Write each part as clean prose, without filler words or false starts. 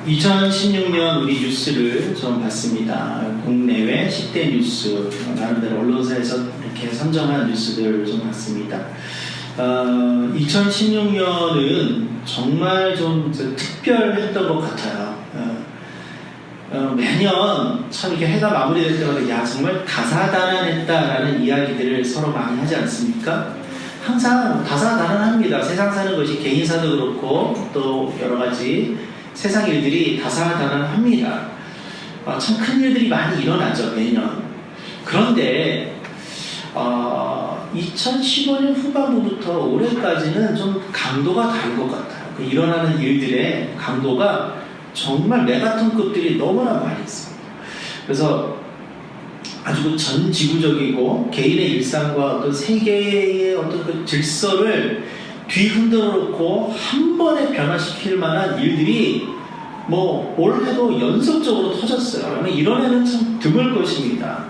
2016년 우리 뉴스를 좀 봤습니다. 국내외 10대 뉴스, 나름대로 언론사에서 이렇게 선정한 뉴스들을 좀 봤습니다. 2016년은 정말 좀 특별했던 것 같아요. 매년 참 이렇게 해가 마무리될 때마다 야 정말 다사다난했다라는 이야기들을 서로 많이 하지 않습니까? 항상 다사다난합니다. 세상 사는 것이 개인사도 그렇고 또 여러 가지 세상 일들이 다사다난합니다. 참 큰 일들이 많이 일어나죠, 매년. 그런데 2015년 후반부부터 올해까지는 좀 강도가 다른 것 같아요. 그 일어나는 일들의 강도가 정말 메가톤급들이 너무나 많이 있습니다. 그래서 아주 전 지구적이고 개인의 일상과 어떤 세계의 어떤 그 질서를 뒤흔들어 놓고 한 번에 변화시킬 만한 일들이 올해도 연속적으로 터졌어요. 이런 해는 참 드물 것입니다.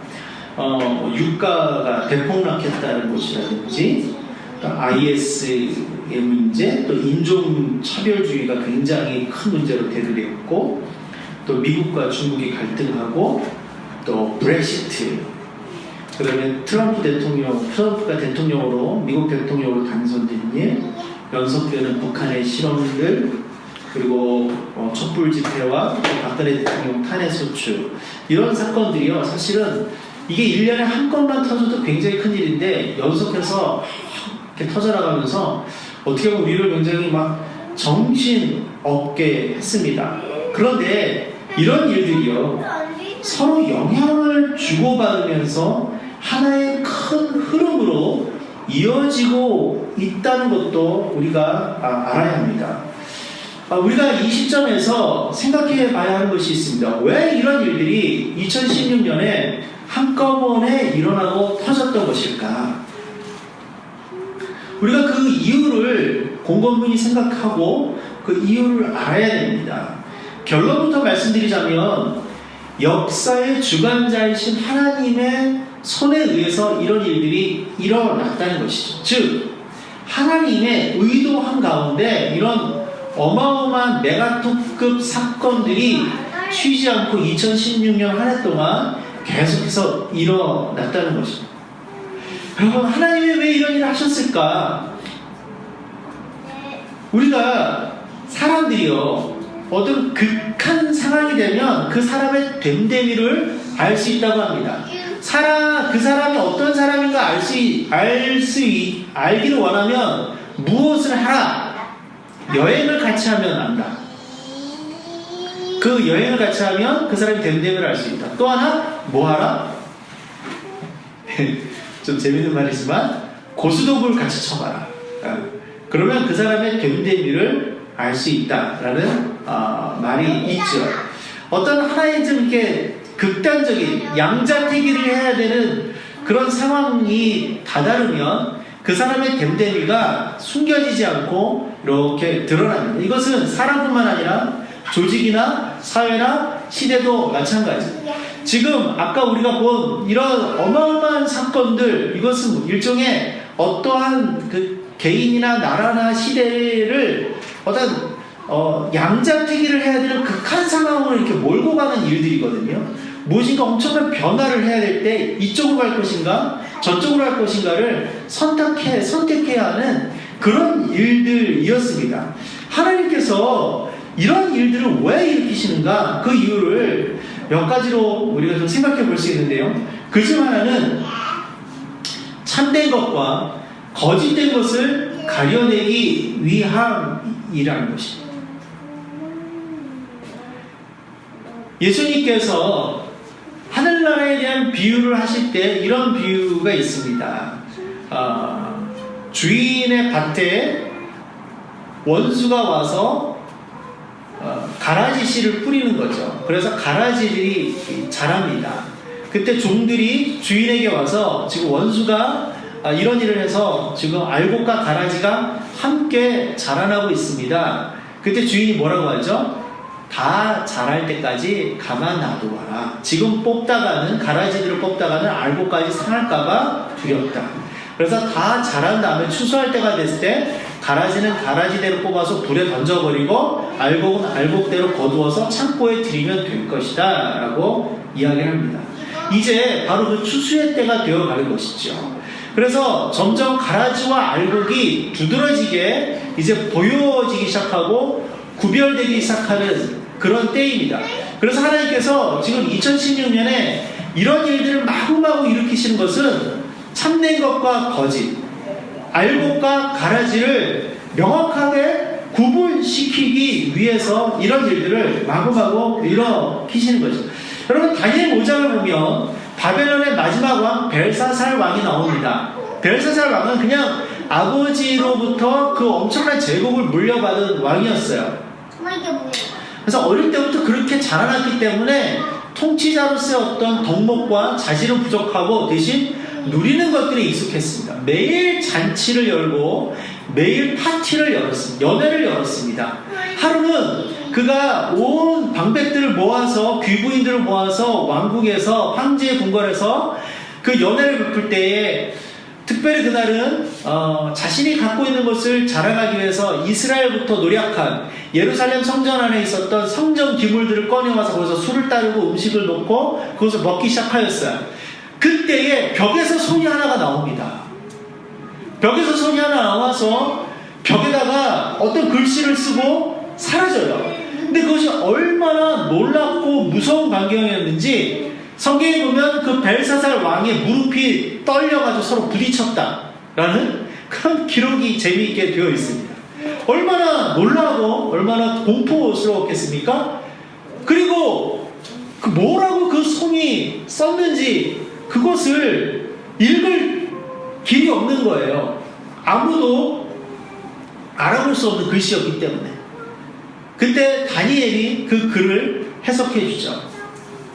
유가가 대폭락했다는 것이라든지 IS의 문제, 또 인종차별주의가 굉장히 큰 문제로 대두되었고, 또 미국과 중국이 갈등하고, 또 브렉시트, 그다음에 트럼프가 대통령으로 미국 대통령으로 당선된 일, 연속되는 북한의 실험들, 그리고 촛불 집회와 박근혜 대통령 탄핵 소추, 이런 사건들이요, 사실은 이게 1년에 한 건만 터져도 굉장히 큰 일인데 연속해서 이렇게 터져나가면서 어떻게 보면 우리를 굉장히 막 정신없게 했습니다. 그런데 이런 일들이요, 서로 영향을 주고받으면서 하나의 큰 흐름으로 이어지고 있다는 것도 우리가 알아야 합니다. 우리가 이 시점에서 생각해 봐야 하는 것이 있습니다. 왜 이런 일들이 2016년에 한꺼번에 일어나고 터졌던 것일까? 우리가 그 이유를 곰곰이 생각하고 그 이유를 알아야 됩니다. 결론부터 말씀드리자면 역사의 주관자이신 하나님의 손에 의해서 이런 일들이 일어났다는 것이죠. 즉 하나님의 의도한 가운데 이런 어마어마한 메가톤급 사건들이 쉬지 않고 2016년 한 해 동안 계속해서 일어났다는 것입니다. 여러분, 하나님이 왜 이런 일을 하셨을까? 우리가 사람들이요, 어떤 극한 상황이 되면 그 사람의 됨됨이를 알 수 있다고 합니다. 그 사람이 어떤 사람인가 알기를 원하면 무엇을 하라? 여행을 같이 하면 안다. 그 여행을 같이 하면 그 사람이 됨됨이를 알 수 있다. 또 하나, 뭐 하라? 좀 재밌는 말이지만 고스톱을 같이 쳐봐라. 그러면 그 사람의 됨됨이를 알 수 있다라는 말이 있죠. 어떤 하나의 좀 이렇게 극단적인 양자택일을 해야 되는 그런 상황이 다다르면 그 사람의 됨됨이가 숨겨지지 않고 이렇게 드러납니다. 이것은 사람뿐만 아니라 조직이나 사회나 시대도 마찬가지. 지금 아까 우리가 본 이런 어마어마한 사건들, 이것은 일종의 어떠한 그 개인이나 나라나 시대를 어떤 양자택일을 해야 되는 극한 상황으로 이렇게 몰고 가는 일들이거든요. 무엇인가 엄청난 변화를 해야 될 때 이쪽으로 갈 것인가 저쪽으로 갈 것인가를 선택해야 하는 그런 일들이었습니다. 하나님께서 이런 일들을 왜 일으키시는가, 그 이유를 몇 가지로 우리가 좀 생각해 볼 수 있는데요. 그 중 하나는 참된 것과 거짓된 것을 가려내기 위함이라는 것입니다. 예수님께서 하늘나라에 대한 비유를 하실 때 이런 비유가 있습니다. 주인의 밭에 원수가 와서 가라지 씨를 뿌리는 거죠. 그래서 가라지들이 자랍니다. 그때 종들이 주인에게 와서 지금 원수가 이런 일을 해서 지금 알곡과 가라지가 함께 자라나고 있습니다. 그때 주인이 뭐라고 하죠? 다 자랄 때까지 가만 놔두어라. 지금 가라지들을 뽑다가는 알곡까지 상할까봐 두렵다. 그래서 다 자란 다음에 추수할 때가 됐을 때 가라지는 가라지대로 뽑아서 불에 던져버리고 알곡은 알곡대로 거두어서 창고에 들이면 될 것이다 라고 이야기를 합니다. 이제 바로 그 추수의 때가 되어가는 것이죠. 그래서 점점 가라지와 알곡이 두드러지게 이제 보여지기 시작하고 구별되기 시작하는 그런 때입니다. 그래서 하나님께서 지금 2016년에 이런 일들을 마구마구 일으키시는 것은 참된 것과 거짓, 알곡과 가라지를 명확하게 구분시키기 위해서 이런 일들을 마구마구 일으키시는 거죠. 여러분, 다니엘 5장을 보면 바벨론의 마지막 왕 벨사살 왕이 나옵니다. 벨사살 왕은 그냥 아버지로부터 그 엄청난 제국을 물려받은 왕이었어요. 그래서 어릴 때부터 그렇게 자라났기 때문에 통치자로서의 어떤 덕목과 자질은 부족하고 대신 누리는 것들에 익숙했습니다. 매일 잔치를 열고 매일 파티를 열었습니다. 연회를 열었습니다. 하루는 그가 온 방백들을 모아서 귀부인들을 모아서 왕궁에서 황제의 궁궐에서 그 연회를 베풀 때에 특별히 그날은 자신이 갖고 있는 것을 자랑하기 위해서 이스라엘부터 노력한 예루살렘 성전 안에 있었던 성전 기물들을 꺼내와서 거기서 술을 따르고 음식을 놓고 그것을 먹기 시작하였어요. 그때에 벽에서 손이 하나가 나옵니다. 벽에서 손이 하나 나와서 벽에다가 어떤 글씨를 쓰고 사라져요. 근데 그것이 얼마나 놀랍고 무서운 광경이었는지 성경에 보면 그 벨사살 왕의 무릎이 떨려가지고 서로 부딪혔다라는 그런 기록이 재미있게 되어 있습니다. 얼마나 놀라고 얼마나 공포스러웠겠습니까? 그리고 뭐라고 그 손이 썼는지 그것을 읽을 길이 없는 거예요. 아무도 알아볼 수 없는 글씨였기 때문에. 그때 다니엘이 그 글을 해석해 주죠.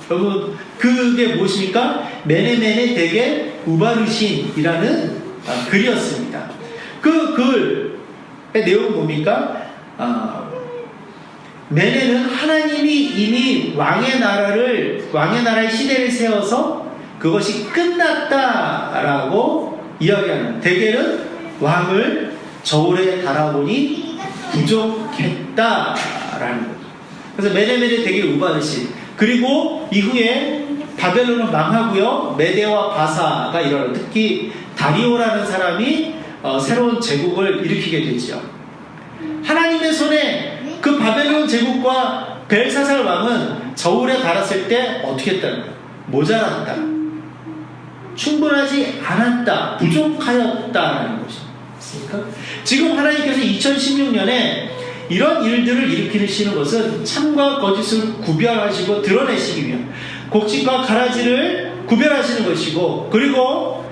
여러분, 그게 무엇입니까? 메네메네 데게 우바르신이라는 글이었습니다. 그 글의 내용은 뭡니까? 메네는 하나님이 이미 왕의 나라의 시대를 세워서 그것이 끝났다라고 이야기하는, 데게는 왕을 저울에 달아보니 부족했다라는 거죠. 그래서 메네메네 데게 우바르신. 그리고 이후에 바벨론은 망하고요, 메데와 바사가 일어나요. 특히 다리오라는 사람이 새로운 제국을 일으키게 되죠. 하나님의 손에 그 바벨론 제국과 벨사살 왕은 저울에 달았을 때 어떻게 했다는 거예요? 모자랐다, 충분하지 않았다, 부족하였다라는 것입니다. 지금 하나님께서 2016년에 이런 일들을 일으키시는 것은 참과 거짓을 구별하시고 드러내시기 위한, 곡식과 가라지를 구별하시는 것이고, 그리고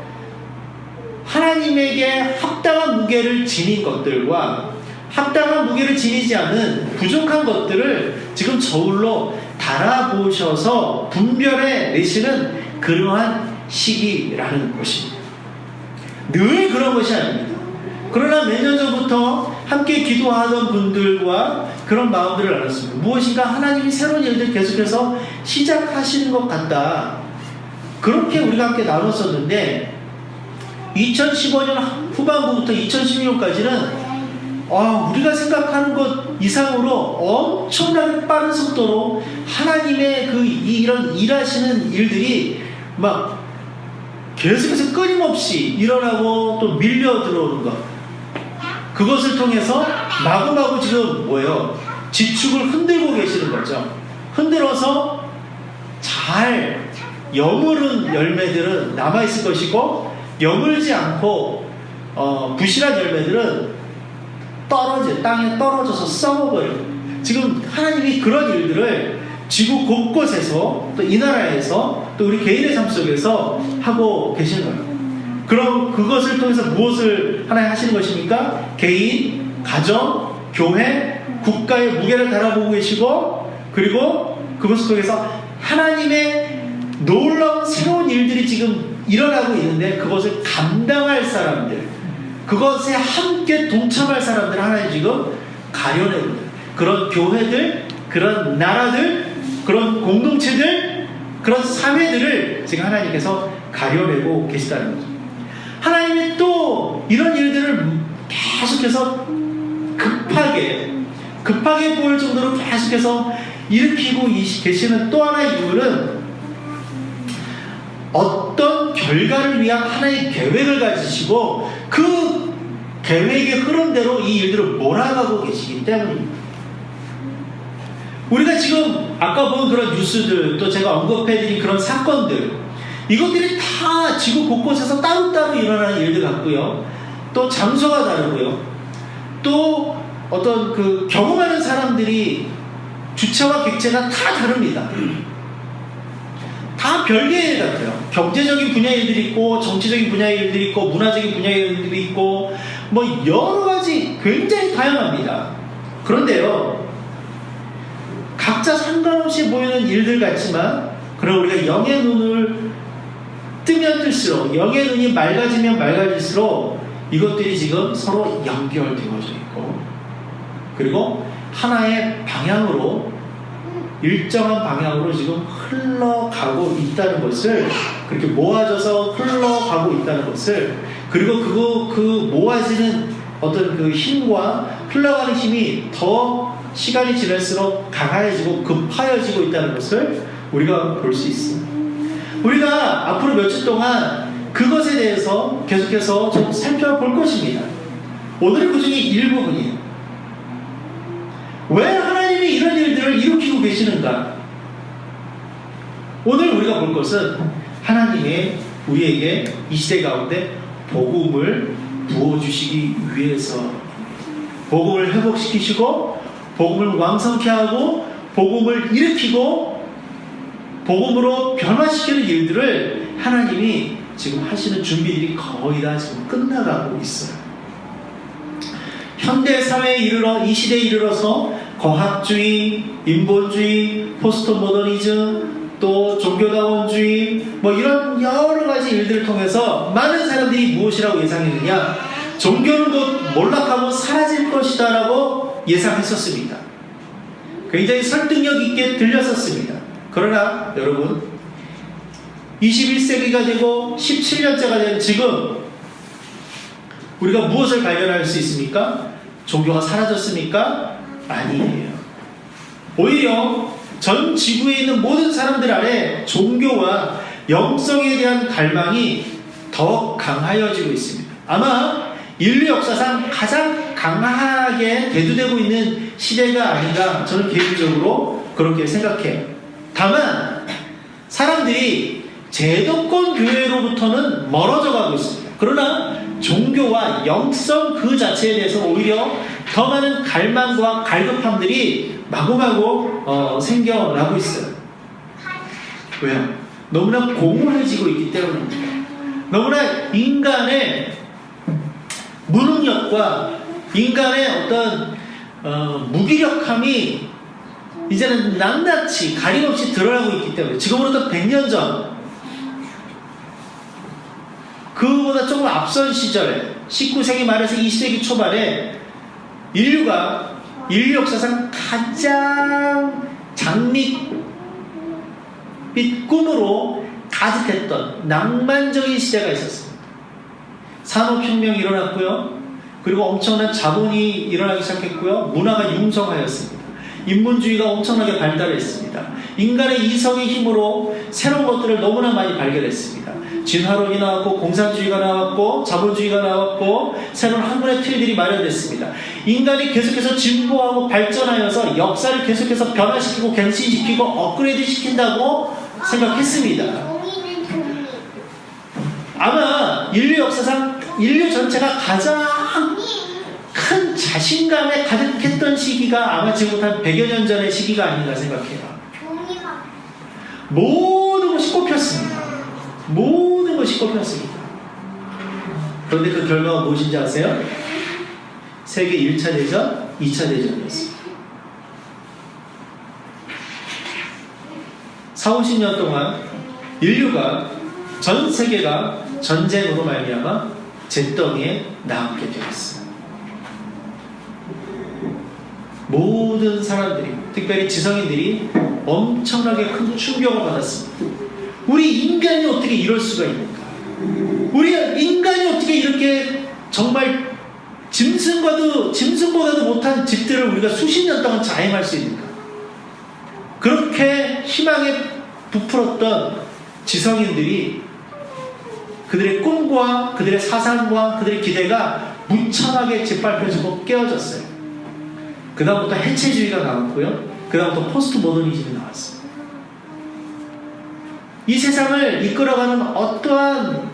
하나님에게 합당한 무게를 지닌 것들과 합당한 무게를 지니지 않은 부족한 것들을 지금 저울로 달아보셔서 분별해 내시는 그러한 시기라는 것입니다. 늘 그런 것이 아닙니다. 그러나 몇 년 전부터 함께 기도하던 분들과 그런 마음들을 나눴습니다. 무엇인가 하나님이 새로운 일들 계속해서 시작하시는 것 같다, 그렇게 우리가 함께 나눴었는데 2015년 후반부부터 2016년까지는 우리가 생각하는 것 이상으로 엄청나게 빠른 속도로 하나님의 이런 일하시는 일들이 막 계속해서 끊임없이 일어나고 또 밀려 들어오는 것, 그것을 통해서 마구마구 지금 지축을 흔들고 계시는 거죠. 흔들어서 잘 여물은 열매들은 남아있을 것이고, 여물지 않고 부실한 열매들은 땅에 떨어져서 썩어버려요. 지금 하나님이 그런 일들을 지구 곳곳에서, 또 이 나라에서, 또 우리 개인의 삶 속에서 하고 계시는 거예요. 그럼 그것을 통해서 무엇을 하나님 하시는 것입니까? 개인, 가정, 교회, 국가의 무게를 달아보고 계시고, 그리고 그것을 통해서 하나님의 놀라운 새로운 일들이 지금 일어나고 있는데, 그것을 감당할 사람들, 그것에 함께 동참할 사람들 하나님 지금 가려내고 있는 그런 교회들, 그런 나라들, 그런 공동체들, 그런 사회들을 지금 하나님께서 가려내고 계시다는 거죠. 하나님이 또 이런 일들을 계속해서 급하게 보일 정도로 계속해서 일으키고 계시는 또 하나의 이유는 어떤 결과를 위한 하나의 계획을 가지시고 그 계획의 흐름대로 이 일들을 몰아가고 계시기 때문입니다. 우리가 지금 아까 본 그런 뉴스들, 또 제가 언급해드린 그런 사건들, 이것들이 다 지구 곳곳에서 따로따로 일어나는 일들 같고요. 또 장소가 다르고요. 또 어떤 그 경험하는 사람들이 주체와 객체가 다 다릅니다. 다 별개의 일 같아요. 경제적인 분야의 일들이 있고, 정치적인 분야의 일들이 있고, 문화적인 분야의 일들이 있고, 뭐 여러 가지 굉장히 다양합니다. 그런데요, 각자 상관없이 보이는 일들 같지만, 그럼 우리가 영의 눈을 뜨면 뜰수록, 영의 눈이 맑아지면 맑아질수록 이것들이 지금 서로 연결되어져 있고, 그리고 하나의 방향으로, 일정한 방향으로 지금 흘러가고 있다는 것을, 그렇게 모아져서 흘러가고 있다는 것을, 그리고 그 모아지는 어떤 그 힘과 흘러가는 힘이 더 시간이 지날수록 강해지고 급하여지고 있다는 것을 우리가 볼 수 있습니다. 우리가 앞으로 며칠 동안 그것에 대해서 계속해서 좀 살펴볼 것입니다. 오늘은 그 중에 일부분이에요. 왜 하나님이 이런 일들을 일으키고 계시는가? 오늘 우리가 볼 것은 하나님의 우리에게 이 시대 가운데 복음을 부어주시기 위해서, 복음을 회복시키시고 복음을 왕성케 하고 복음을 일으키고 복음으로 변화시키는 일들을 하나님이 지금 하시는 준비들이 거의 다 지금 끝나가고 있어요. 현대 사회에 이르러, 이 시대에 이르러서 과학주의, 인본주의, 포스트 모더니즘, 또 종교다원주의, 뭐 이런 여러 가지 일들을 통해서 많은 사람들이 무엇이라고 예상했느냐? 종교는 곧 몰락하고 사라질 것이다 라고 예상했었습니다. 굉장히 설득력 있게 들렸었습니다. 그러나 여러분, 21세기가 되고 17년째가 된 지금 우리가 무엇을 발견할 수 있습니까? 종교가 사라졌습니까? 아니에요. 오히려 전 지구에 있는 모든 사람들 안에 종교와 영성에 대한 갈망이 더 강하여지고 있습니다. 아마 인류 역사상 가장 강하게 대두되고 있는 시대가 아닌가, 저는 개인적으로 그렇게 생각해요. 다만 사람들이 제도권 교회로부터는 멀어져 가고 있습니다. 그러나 종교와 영성 그 자체에 대해서 오히려 더 많은 갈망과 갈급함들이 마구마구 생겨나고 있어요. 왜요? 너무나 공허해지고 있기 때문입니다. 너무나 인간의 무능력과 인간의 어떤 무기력함이 이제는 낱낱이 가림없이 드러나고 있기 때문에, 지금으로부터 100년 전, 그보다 조금 앞선 시절에 19세기 말에서 20세기 초반에 인류 역사상 가장 장밋빛 꿈으로 가득했던 낭만적인 시대가 있었습니다. 산업혁명이 일어났고요. 그리고 엄청난 자본이 일어나기 시작했고요. 문화가 융성하였습니다. 인문주의가 엄청나게 발달했습니다. 인간의 이성의 힘으로 새로운 것들을 너무나 많이 발견했습니다. 진화론이 나왔고, 공산주의가 나왔고, 자본주의가 나왔고, 새로운 학문의 틀들이 마련됐습니다. 인간이 계속해서 진보하고 발전하여서 역사를 계속해서 변화시키고 갱신시키고 업그레이드 시킨다고 생각했습니다. 아마 인류 역사상 인류 전체가 가장 큰 자신감에 가득했던 시기가 아마 지금부터 한 100여 년 전의 시기가 아닌가 생각해요. 모든 것이 꼽혔습니다. 모든 것이 꼽혔습니다. 그런데 그 결과가 무엇인지 아세요? 세계 1차 대전, 2차 대전이었습니다. 40-50년 동안 인류가, 전 세계가 전쟁으로 말미암아 잿더미에 남게 되었어요. 모든 사람들이, 특별히 지성인들이 엄청나게 큰 충격을 받았습니다. 우리 인간이 어떻게 이럴 수가 있는가? 우리 인간이 어떻게 이렇게 정말 짐승보다도 못한 집들을 우리가 수십 년 동안 자행할 수 있는가? 그렇게 희망에 부풀었던 지성인들이 그들의 꿈과 그들의 사상과 그들의 기대가 무참하게 짓밟혀지고 깨어졌어요. 그 다음부터 해체주의가 나왔고요. 그 다음부터 포스트 모더니즘이 나왔어요. 이 세상을 이끌어가는 어떠한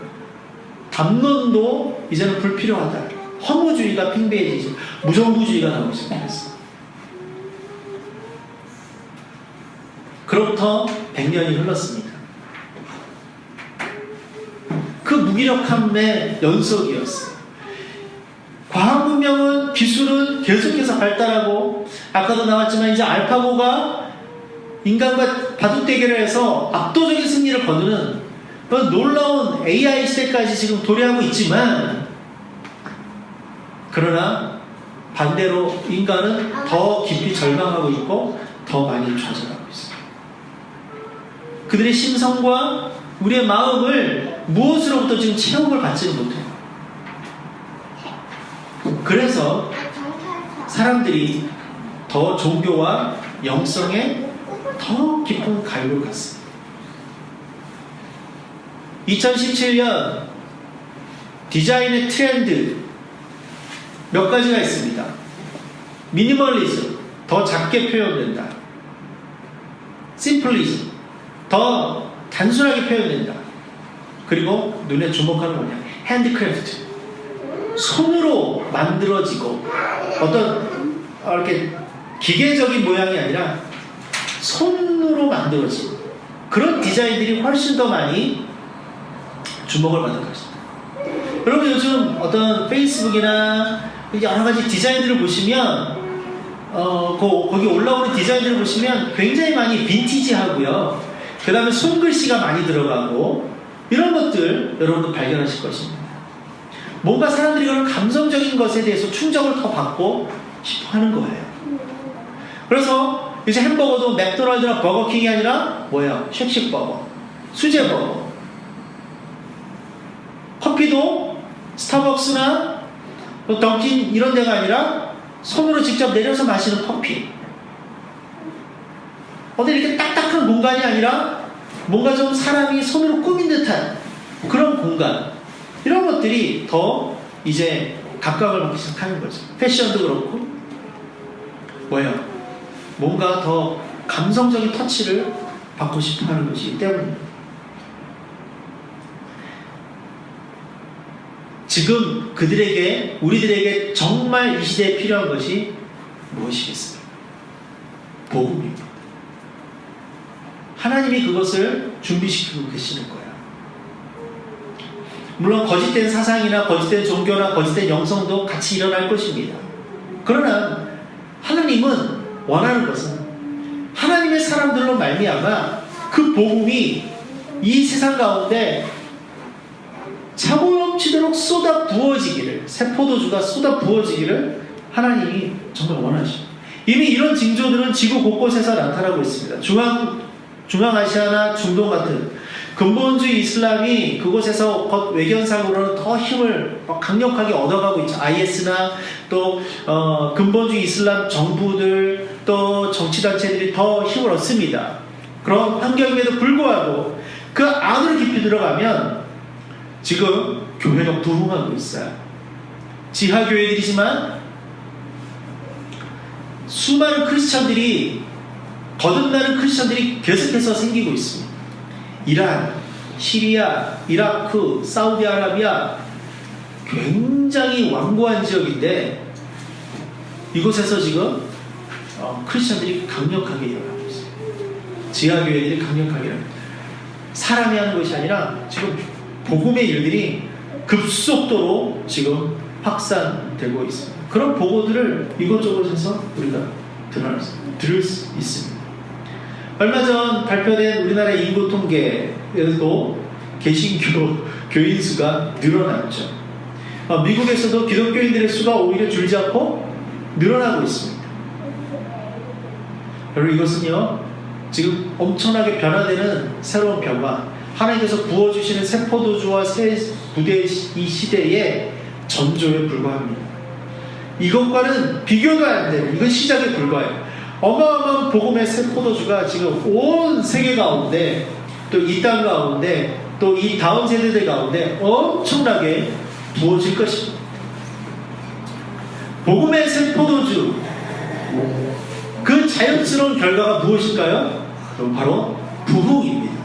담론도 이제는 불필요하다. 허무주의가 팽배해지죠. 무정부주의가 나오기 시작했어요. 그로부터 100년이 흘렀습니다. 그 무기력함의 연속이었어요. 과학문명은, 기술은 계속해서 발달하고, 아까도 나왔지만 이제 알파고가 인간과 바둑 대결을 해서 압도적인 승리를 거두는 놀라운 AI 시대까지 지금 도래하고 있지만, 그러나 반대로 인간은 더 깊이 절망하고 있고 더 많이 좌절하고 있습니다. 그들의 심성과 우리의 마음을 무엇으로부터 지금 체험을 받지는 못해요. 그래서 사람들이 더 종교와 영성에 더 깊은 갈구를 갖습니다. 2017년 디자인의 트렌드 몇 가지가 있습니다. 미니멀리즘, 더 작게 표현된다. 심플리즘, 더 단순하게 표현된다. 그리고 눈에 주목하는 뭐냐? 핸드크래프트, 손으로 만들어지고 어떤 이렇게 기계적인 모양이 아니라 손으로 만들어진 그런 디자인들이 훨씬 더 많이 주목을 받은 것입니다. 여러분 요즘 어떤 페이스북이나 여러 가지 디자인들을 보시면 거기 올라오는 디자인들을 보시면 굉장히 많이 빈티지하고요. 그 다음에 손글씨가 많이 들어가고 이런 것들 여러분도 발견하실 것입니다. 뭔가 사람들이 그런 감성적인 것에 대해서 충족을 더 받고 싶어 하는 거예요. 그래서 이제 햄버거도 맥도날드나 버거킹이 아니라 뭐예요? 쉑쉑버거, 수제버거. 커피도 스타벅스나 던킨 이런 데가 아니라 손으로 직접 내려서 마시는 커피. 어디 이렇게 딱딱한 공간이 아니라 뭔가 좀 사람이 손으로 꾸민 듯한 그런 공간. 이런 것들이 더 이제 각광을 받기 시작하는 거죠. 패션도 그렇고 뭐예요? 뭔가 더 감성적인 터치를 받고 싶어 하는 것이기 때문입니다. 지금 그들에게, 우리들에게 정말 이 시대에 필요한 것이 무엇이겠습니까? 복음입니다. 하나님이 그것을 준비시키고 계시는 거예요. 물론 거짓된 사상이나 거짓된 종교나 거짓된 영성도 같이 일어날 것입니다. 그러나 하나님은 원하는 것은 하나님의 사람들로 말미암아 그 복음이 이 세상 가운데 차고 넘치도록 쏟아 부어지기를, 새 포도주가 쏟아 부어지기를 하나님이 정말 원하십니다. 이미 이런 징조들은 지구 곳곳에서 나타나고 있습니다. 중앙아시아나 중동 같은 근본주의 이슬람이 그곳에서 외견상으로는 더 힘을 강력하게 얻어가고 있죠. IS나 또 근본주의 이슬람 정부들 또 정치단체들이 더 힘을 얻습니다. 그런 환경임에도 불구하고 그 안으로 깊이 들어가면 지금 교회가 부흥하고 있어요. 지하교회들이지만 수많은 크리스천들이, 거듭나는 크리스천들이 계속해서 생기고 있습니다. 이란, 시리아, 이라크, 사우디아라비아 굉장히 완고한 지역인데 이곳에서 지금 크리스천들이 강력하게 일어나고 있어요. 지하교회들이 강력하게 일어납니다. 사람이 하는 것이 아니라 지금 복음의 일들이 급속도로 지금 확산되고 있습니다. 그런 보고들을 이곳저곳에서 우리가 들을 수 있습니다. 얼마 전 발표된 우리나라 인구 통계에도 개신교 교인 수가 늘어났죠. 미국에서도 기독교인들의 수가 오히려 줄지 않고 늘어나고 있습니다. 여러분 이것은요 지금 엄청나게 변화되는 새로운 변화, 하나님께서 부어주시는 새 포도주와 새 부대의 이 시대의 전조에 불과합니다. 이것과는 비교도 안 되는, 이건 시작에 불과해요. 어마어마한 복음의 새 포도주가 지금 온 세계 가운데, 또 이 땅 가운데, 또 이 다음 세대들 가운데 엄청나게 부어질 것입니다. 복음의 새 포도주, 그 자연스러운 결과가 무엇일까요? 바로 부흥입니다.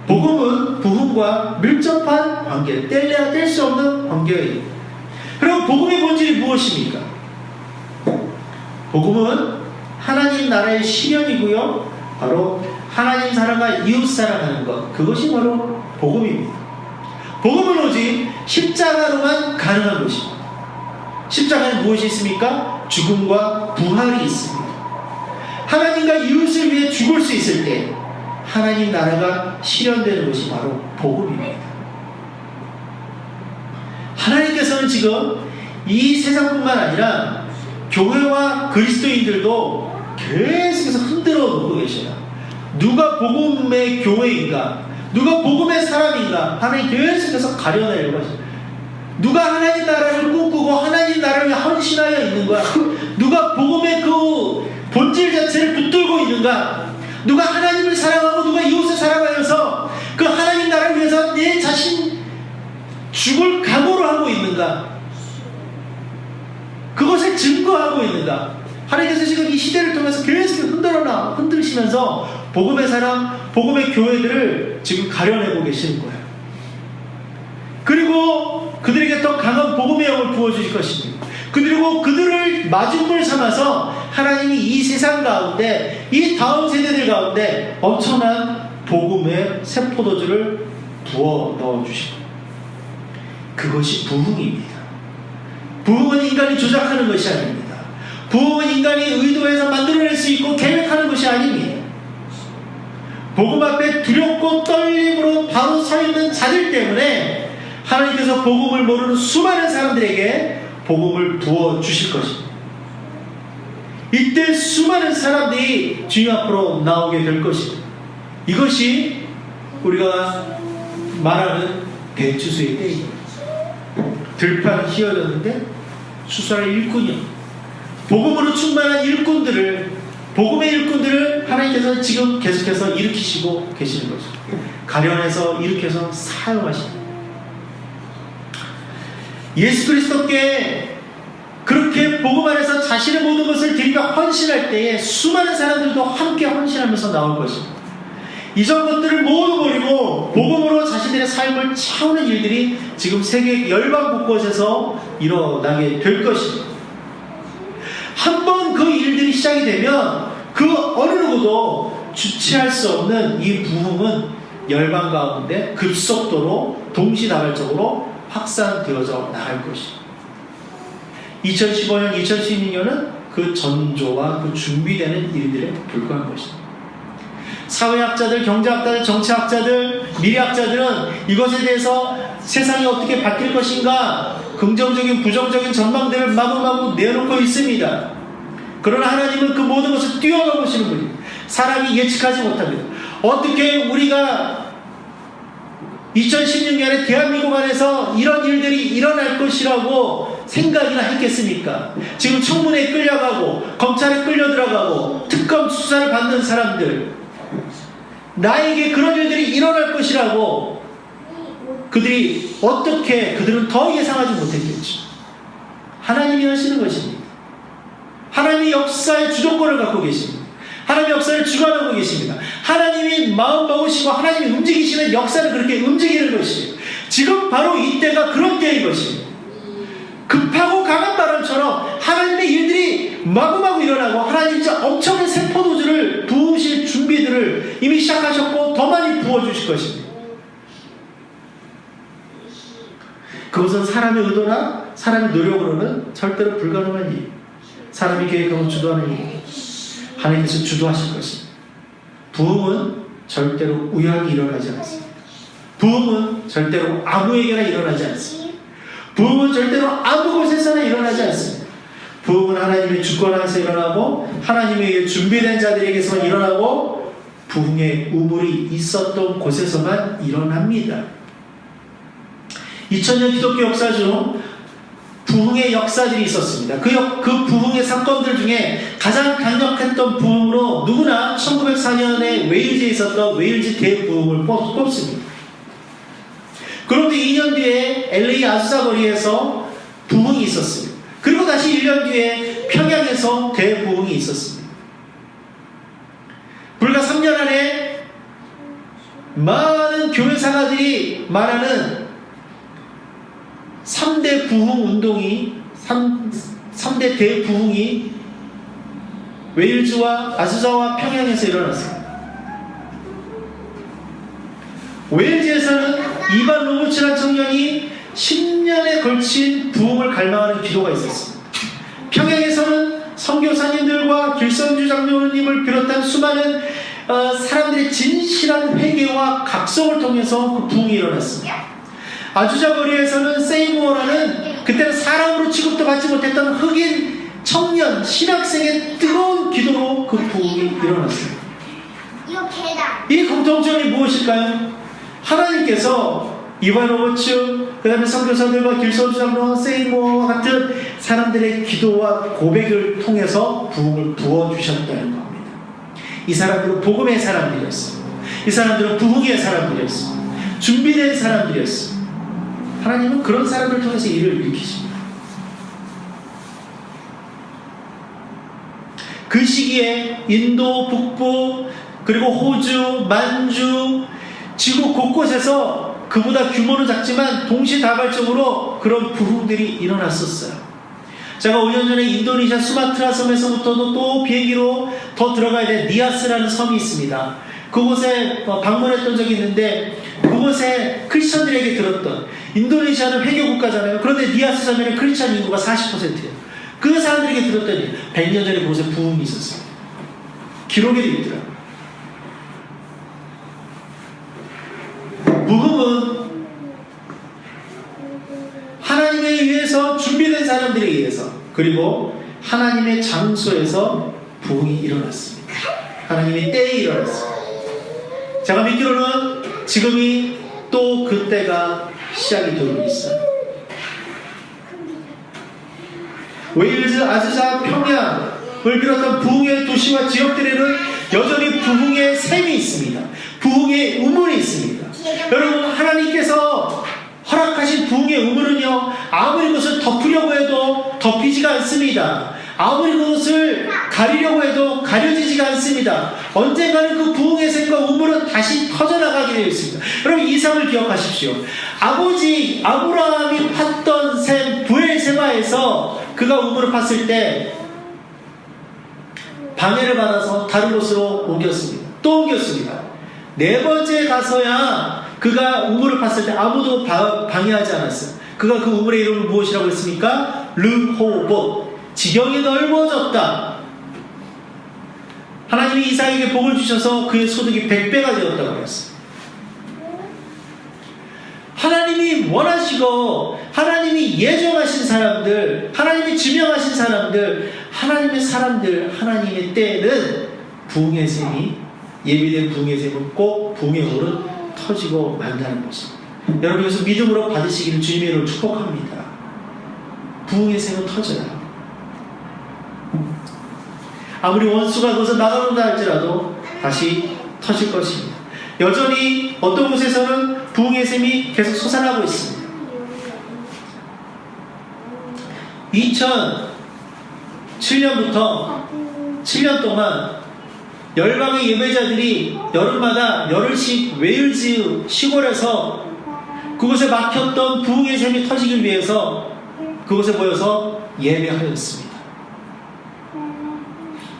복음은 부흥과 밀접한 관계, 뗄래야 뗄 수 없는 관계입니다. 그럼 복음의 본질이 무엇입니까? 복음은 하나님 나라의 실현이고요, 바로 하나님 사랑과 이웃 사랑하는 것, 그것이 바로 복음입니다. 복음은 오직 십자가로만 가능한 것입니다. 십자가는 무엇이 있습니까? 죽음과 부활이 있습니다. 하나님과 이웃을 위해 죽을 수 있을 때 하나님 나라가 실현되는 것이 바로 복음입니다. 하나님께서는 지금 이 세상뿐만 아니라 교회와 그리스도인들도 계속해서 흔들어 놓고 계셔요. 누가 복음의 교회인가? 누가 복음의 사람인가? 하나님 계속해서 가려내려고 하십니다. 누가 하나님 나라를 꿈꾸고 하나님 나라를 위해 헌신하여 있는가? 누가 복음의 그 본질 자체를 붙들고 있는가? 누가 하나님을 사랑하고 누가 이웃을 사랑하여서 그 하나님 나라를 위해서 내 자신 죽을 각오로 하고 있는가? 그것을 증거하고 있는가? 하나님께서 지금 이 시대를 통해서 계속 흔들으시면서 복음의 사람, 복음의 교회들을 지금 가려내고 계시는 거예요. 그리고 그들에게 더 강한 복음의 영을 부어주실 것입니다. 그리고 그들을 마중물 삼아서 하나님이 이 세상 가운데, 이 다음 세대들 가운데 엄청난 복음의 새 포도주를 부어 넣어주시고, 그것이 부흥입니다. 부흥은 인간이 조작하는 것이 아닙니다. 부흥은 인간이 의도해서 만들어낼 수 있고 계획하는 것이 아닙니다. 복음 앞에 두렵고 떨림으로 바로 서 있는 자들 때문에 하나님께서 복음을 모르는 수많은 사람들에게 복음을 부어주실 것입니다. 이때 수많은 사람들이 주님 앞으로 나오게 될 것입니다. 이것이 우리가 말하는 배추수의 때입니다. 들판이 휘어졌는데 수사할 일꾼이요. 복음으로 충만한 일꾼들을, 복음의 일꾼들을 하나님께서 지금 계속해서 일으키시고 계시는 것입니다. 가련해서 일으켜서 사용하십니다. 예수 그리스도께 그렇게 복음 안에서 자신의 모든 것을 드리며 헌신할 때에 수많은 사람들도 함께 헌신하면서 나올 것입니다. 이전 것들을 모두 버리고 복음으로 자신들의 삶을 채우는 일들이 지금 세계 열방 곳곳에서 일어나게 될 것입니다. 한번 그 일들이 시작이 되면 그 어느 누구도 주체할 수 없는 이 부흥은 열방 가운데 급속도로 동시다발적으로 확산되어져 나갈 것입니다. 2015년, 2016년은 그 전조와 그 준비되는 일들에 불과한 것입니다. 사회학자들, 경제학자들, 정치학자들, 미래학자들은 이것에 대해서 세상이 어떻게 바뀔 것인가 긍정적인 부정적인 전망들을 마구마구 내놓고 있습니다. 그러나 하나님은 그 모든 것을 뛰어넘으시는 분입니다. 사람이 예측하지 못합니다. 어떻게 우리가 2016년에 대한민국 안에서 이런 일들이 일어날 것이라고 생각이나 했겠습니까? 지금 청문회에 끌려가고 검찰에 끌려들어가고 특검 수사를 받는 사람들, 나에게 그런 일들이 일어날 것이라고 그들은 더 예상하지 못했겠죠. 하나님이 하시는 것입니다. 하나님이 역사의 주도권을 갖고 계십니다. 하나님이 역사를 주관하고 계십니다. 하나님이 마음 먹으시고 하나님이 움직이시는 역사를 그렇게 움직이는 것이에요. 지금 바로 이때가 그런 때인 것입니다. 급하고 강한 바람처럼 하나님의 일들이 마구마구 일어나고 하나님이 엄청난 새 포도주를 부으실 준비들을 이미 시작하셨고 더 많이 부어주실 것입니다. 그것은 사람의 의도나 사람의 노력으로는 절대로 불가능한 일, 사람이 계획하고 주도하는 일, 하나님께서 주도하실 것입니다. 부흥은 절대로 우연히 일어나지 않습니다. 부흥은 절대로 아무에게나 일어나지 않습니다. 부흥은 절대로 아무 곳에서나 일어나지 않습니다. 부흥은 하나님의 주권 안에서 일어나고 하나님에 의해 준비된 자들에게서만 일어나고 부흥의 우물이 있었던 곳에서만 일어납니다. 2000년 기독교 역사 중 부흥의 역사들이 있었습니다. 그 부흥의 사건들 중에 가장 강력했던 부흥으로 누구나 1904년에 웨일즈에 있었던 웨일즈 대부흥을 꼽습니다. 그런데 2년 뒤에 LA 아수자 거리에서 부흥이 있었습니다. 그리고 다시 1년 뒤에 평양에서 대부흥이 있었습니다. 불과 3년 안에 많은 교회사가들이 말하는 3대 부흥 운동이 3대 대부흥이 웨일즈와 아수자와 평양에서 일어났습니다. 웨일즈에서는 이반 로버츠라는 청년이 10년에 걸친 부흥을 갈망하는 기도가 있었습니다. 평양에서는 선교사님들과 길선주 장로님을 비롯한 수많은 사람들의 진실한 회개와 각성을 통해서 그 부흥이 일어났습니다. 아주자 거리에서는 세이무어라는 그때는 사람으로 취급도 받지 못했던 흑인 청년 신학생의 뜨거운 기도로 그 부흥이 일어났습니다. 이 공통점이 무엇일까요? 하나님께서 이반 로버츠, 그 다음에 선교사들과 길선주 장로, 세이무어와 같은 사람들의 기도와 고백을 통해서 부흥을 부어주셨다는 겁니다. 이 사람들은 복음의 사람들이었어요. 이 사람들은 부흥의 사람들이었어요. 준비된 사람들이었어요. 하나님은 그런 사람들을 통해서 일을 일으키십니다. 그 시기에 인도, 북부, 그리고 호주, 만주, 지구 곳곳에서 그보다 규모는 작지만 동시다발적으로 그런 부흥들이 일어났었어요. 제가 5년 전에 인도네시아 수마트라 섬에서부터도 또 비행기로 더 들어가야 될 니아스라는 섬이 있습니다. 그곳에 방문했던 적이 있는데 그곳에 크리스천들에게 들었던, 인도네시아는 회교 국가잖아요. 그런데 니아스 섬에는 크리스천 인구가 40%예요. 그 사람들에게 들었더니 100년 전에 그곳에 부흥이 있었어요. 기록에도 있더라고요. 부흥은 하나님에 의해서 준비된 사람들에 의해서, 그리고 하나님의 장소에서 부흥이 일어났습니다. 하나님의 때에 일어났습니다. 제가 믿기로는 지금이 또 그때가 시작이 되고 있어요. 웨일즈, 아주자, 평양을 비롯한 부흥의 도시와 지역들에는 여전히 부흥의 셈이 있습니다. 부흥의 우물이 있습니다. 여러분, 하나님께서 허락하신 부흥의 우물은요, 아무리 그것을 덮으려고 해도 덮이지가 않습니다. 아무리 그것을 가리려고 해도 가려지지가 않습니다. 언젠가는 그 부흥의 샘과 우물은 다시 터져나가게 되어 있습니다. 여러분, 이상을 기억하십시오. 아버지 아브라함이 팠던 샘 부엘세바에서 그가 우물을 팠을 때 방해를 받아서 다른 곳으로 옮겼습니다. 또 옮겼습니다. 네 번째 가서야 그가 우물을 팠을 때 아무도 방해하지 않았어요. 그가 그 우물의 이름을 무엇이라고 했습니까? 르호봇. 지경이 넓어졌다. 하나님이 이삭에게 복을 주셔서 그의 소득이 100배가 되었다고 했어요. 하나님이 원하시고 하나님이 예정하신 사람들, 하나님이 지명하신 사람들, 하나님의 사람들, 하나님의 때에는 부흥의 셈이, 예비된 부흥의 셈은 꼭 부흥의 물은 터지고 만다는 것입니다. 여러분, 그래서 믿음으로 받으시기를 주님의 이름으로 축복합니다. 부흥의 셈은 터져요. 아무리 원수가 그것을 막아놓는다 할지라도 다시 터질 것입니다. 여전히 어떤 곳에서는 부흥의 셈이 계속 솟아나고 있습니다. 2007년부터 7년 동안 열방의 예배자들이 여름마다 열흘씩 웨일즈 시골에서 그곳에 막혔던 부흥의 셈이 터지기 위해서 그곳에 모여서 예배하였습니다.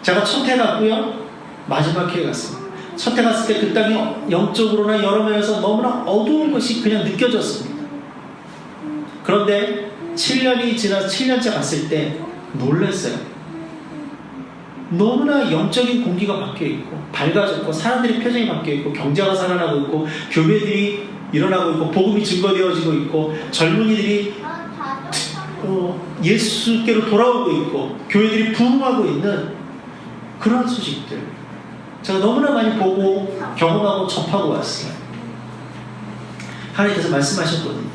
제가 첫 해 갔고요, 마지막 해 갔습니다. 첫 해 갔을 때 그 땅이 영적으로나 여러 면에서 너무나 어두운 것이 그냥 느껴졌습니다. 그런데 7년이 지나서 7년째 갔을 때 놀랐어요. 너무나 영적인 공기가 바뀌어있고 밝아졌고 사람들의 표정이 바뀌어있고 경제가 살아나고 있고 교회들이 일어나고 있고 복음이 증거되어지고 있고 젊은이들이 예수께로 돌아오고 있고 교회들이 부흥하고 있는 그런 소식들 제가 너무나 많이 보고 경험하고 접하고 왔어요. 하나님께서 말씀하셨거든요.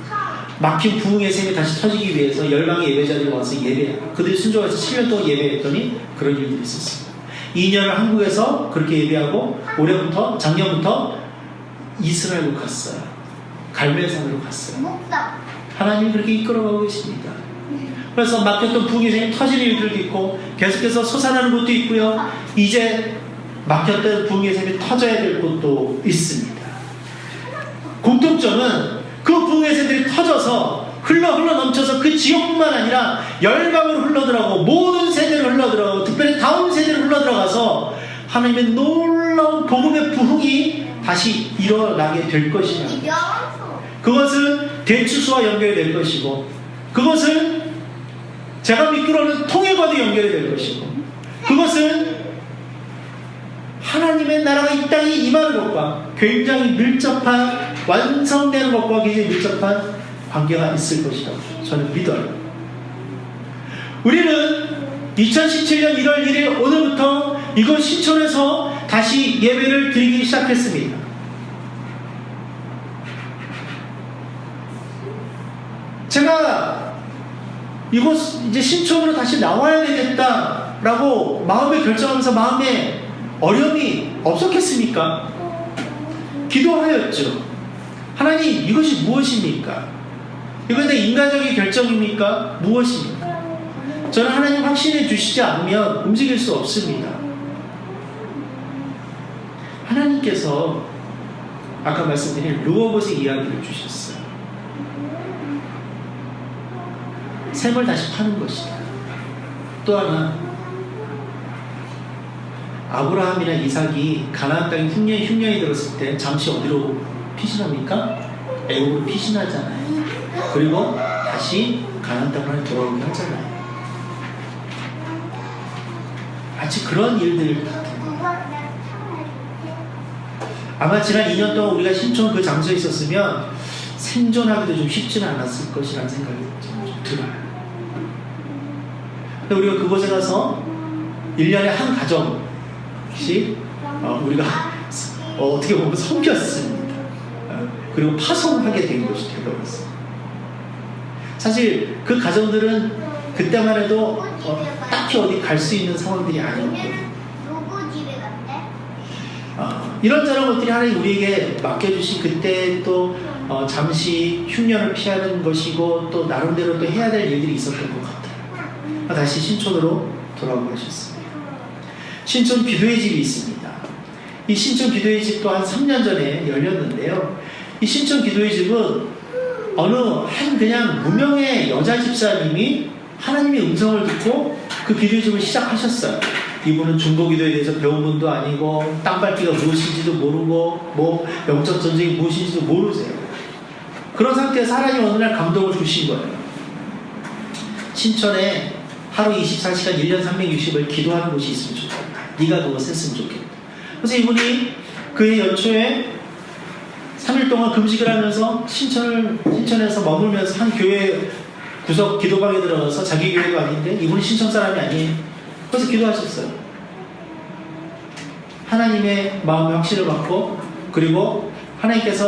막힌 부흥의 셈이 다시 터지기 위해서 열방의 예배자들이 와서 예배하고 그들이 순종해서 7년 동안 예배했더니 그런 일들이 있었습니다. 2년을 한국에서 그렇게 예배하고 올해부터 작년부터 이스라엘로 갔어요. 갈멜산으로 갔어요. 하나님이 그렇게 이끌어가고 계십니다. 그래서 막혔던 부흥의 셈이 터지는 일들도 있고 계속해서 솟아나는 곳도 있고요. 이제 막혔던 부흥의 셈이 터져야 될 곳도 있습니다. 공통점은 그 부흥의 셈들이 터져서 흘러 넘쳐서 그 지역뿐만 아니라 열방으로 흘러들어가고 모든 세대로 흘러들어가고 특별히 다음 세대로 흘러들어가서 하나님의 놀라운 복음의 부흥이 다시 일어나게 될 것이다. 그것은 대추수와 연결될 것이고 그것은 제가 믿기로는 통일과도 연결이 될 것이고 그것은 하나님의 나라가 이 땅에 임하는 것과 굉장히 밀접한 완성되는 것과 굉장히 밀접한 관계가 있을 것이라고 저는 믿어요. 우리는 2017년 1월 1일 오늘부터 이곳 신촌에서 다시 예배를 드리기 시작했습니다. 제가 이곳 이제 신촌으로 다시 나와야 되겠다라고 마음에 결정하면서 마음에 어려움이 없었겠습니까? 기도하였죠. 하나님 이것이 무엇입니까? 이건 내 인간적인 결정입니까? 무엇입니까? 저는 하나님 확신해 주시지 않으면 움직일 수 없습니다. 하나님께서 아까 말씀드린 르호봇의 이야기를 주셨어요. 샘을 다시 파는 것이다. 또 하나 아브라함이나 이삭이 가나안 땅에 흉년이 들었을 때 잠시 어디로 피신합니까? 애굽으로 피신하잖아요. 그리고 다시 가나안 땅으로 돌아오게 하잖아요. 마치 그런 일들 같아요. 아마 지난 2년 동안 우리가 신촌 그 장소에 있었으면 생존하기도 좀 쉽지는 않았을 것이라는 생각이 좀 들어요. 근데 우리가 그곳에 가서 1년에 한 가정씩 우리가 어떻게 보면 섬겼습니다. 그리고 파송하게 된 것이 되어버렸어요. 사실 그 가정들은 그때만 해도 딱히 어디 갈 수 있는 상황들이 아니었거든요. 이런저런 것들이 하나님 우리에게 맡겨주신 그때 또 잠시 흉년을 피하는 것이고 또 나름대로 또 해야 될 일들이 있었던 것 같아요. 다시 신촌으로 돌아오고 하셨습니다. 신촌 기도의 집이 있습니다. 이 신촌 기도의 집도 한 3년 전에 열렸는데요. 이 신촌 기도의 집은 어느 한 그냥 무명의 여자 집사님이 하나님의 음성을 듣고 그 기도의 집을 시작하셨어요. 이분은 중보기도에 대해서 배운 분도 아니고 땅밟기가 무엇인지도 모르고 뭐 영적 전쟁이 무엇인지도 모르세요. 그런 상태에서 하나님 어느 날 감동을 주신 거예요. 신촌에 하루 24시간 1년 360을 기도하는 곳이 있으면 좋겠다. 네가 그것을 했으면 좋겠다. 그래서 이분이 그해 연초에 3일 동안 금식을 하면서 신촌에서 머물면서 한 교회 구석 기도방에 들어가서 자기 교회도 아닌데 이분이 신촌 사람이 아니에요. 그래서 기도하셨어요. 하나님의 마음의 확신을 받고 그리고 하나님께서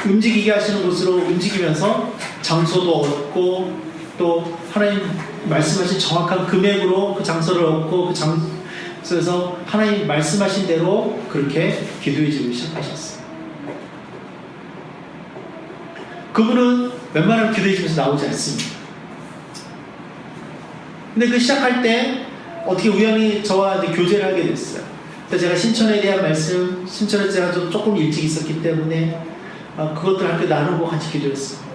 움직이게 하시는 곳으로 움직이면서 장소도 얻고 또 하나님 말씀하신 정확한 금액으로 그 장소를 얻고 그 장소에서 하나님 말씀하신 대로 그렇게 기도의 집을 시작하셨어요. 그분은 웬만하면 기도의 집에서 나오지 않습니다. 근데 그 시작할 때 어떻게 우연히 저와 교제를 하게 됐어요. 그래서 제가 신촌에 대한 말씀, 신촌에 제가 좀 조금 일찍 있었기 때문에 그것들 함께 나누고 같이 기도했어요.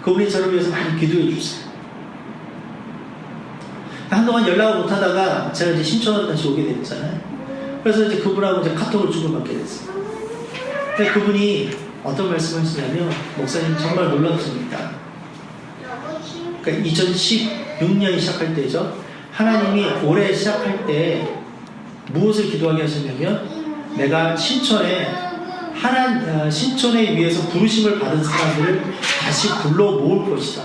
그분이 저를 위해서 많이 기도해 주세요. 한동안 연락을 못 하다가 제가 이제 신촌으로 다시 오게 됐잖아요. 그래서 이제 그분하고 이제 카톡을 주고받게 됐어요. 근데 그분이 어떤 말씀을 하시냐면, 목사님 정말 놀랍습니다. 그러니까 2016년이 시작할 때죠. 하나님이 올해 시작할 때 무엇을 기도하게 하셨냐면, 내가 신촌에 신촌에 위해서 부르심을 받은 사람들을 다시 불러 모을 것이다.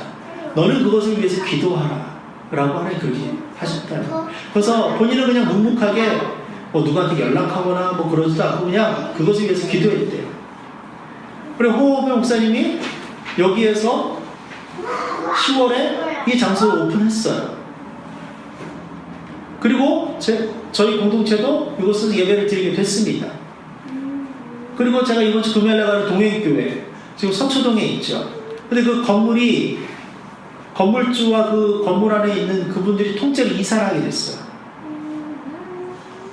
너는 그것을 위해서 기도하라. 라고 하나님 그렇게 하셨다는 거예요. 그래서 본인은 그냥 묵묵하게 누구한테 연락하거나 그러지도 않고 그냥 그것을 위해서 기도했대요. 그리고 호흡의 목사님이 여기에서 10월에 이 장소를 오픈했어요. 그리고 저희 공동체도 이곳에서 예배를 드리게 됐습니다. 그리고 제가 이번 주 금요일에 가는 동행교회, 지금 서초동에 있죠. 근데 그 건물이, 건물주와 그 건물 안에 있는 그분들이 통째로 이사를 하게 됐어요.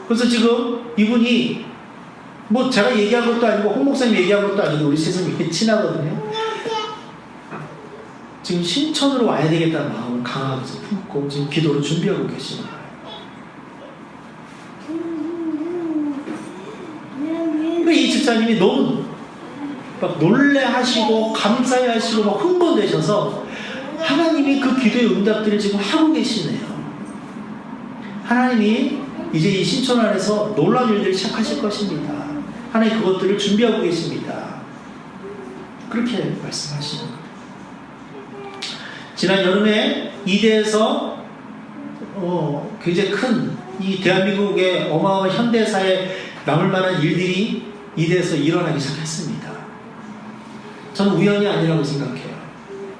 그래서 지금 이분이, 뭐 제가 얘기한 것도 아니고 홍 목사님 얘기한 것도 아니고 우리 세상이 친하거든요. 지금 신천으로 와야 되겠다는 마음을 강하게 품고 지금 기도를 준비하고 계시는 거예요. 이 집사님이 너무 막 놀래하시고 감사해하시고 막 흥분되셔서 하나님이 그 기도의 응답들을 지금 하고 계시네요. 하나님이 이제 이 신촌 안에서 놀라운 일들을 시작하실 것입니다. 하나님 그것들을 준비하고 계십니다. 그렇게 말씀하시는 거예요. 지난 여름에 이대에서 굉장히 큰 이 대한민국의 어마어마한 현대사에 남을 만한 일들이 이대에서 일어나기 시작했습니다. 저는 우연이 아니라고 생각해요.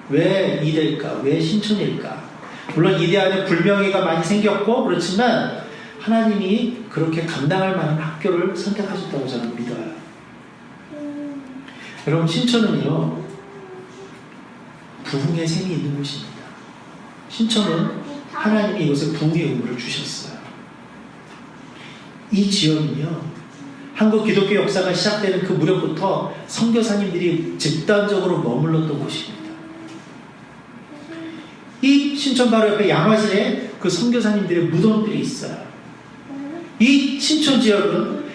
왜 이대일까? 왜 신촌일까? 물론 이대 안에 불명예가 많이 생겼고 그렇지만 하나님이 그렇게 감당할 만한 학교를 선택하셨다고 저는 믿어요. 여러분, 신촌은요 부흥의 셈이 있는 곳입니다. 신촌은 하나님이 이곳에 부흥의 의무를 주셨어요. 이 지역은요, 한국 기독교 역사가 시작되는 그 무렵부터 선교사님들이 집단적으로 머물렀던 곳입니다. 이 신촌 바로 옆에 양화진에 그 선교사님들의 무덤들이 있어요. 이 신촌 지역은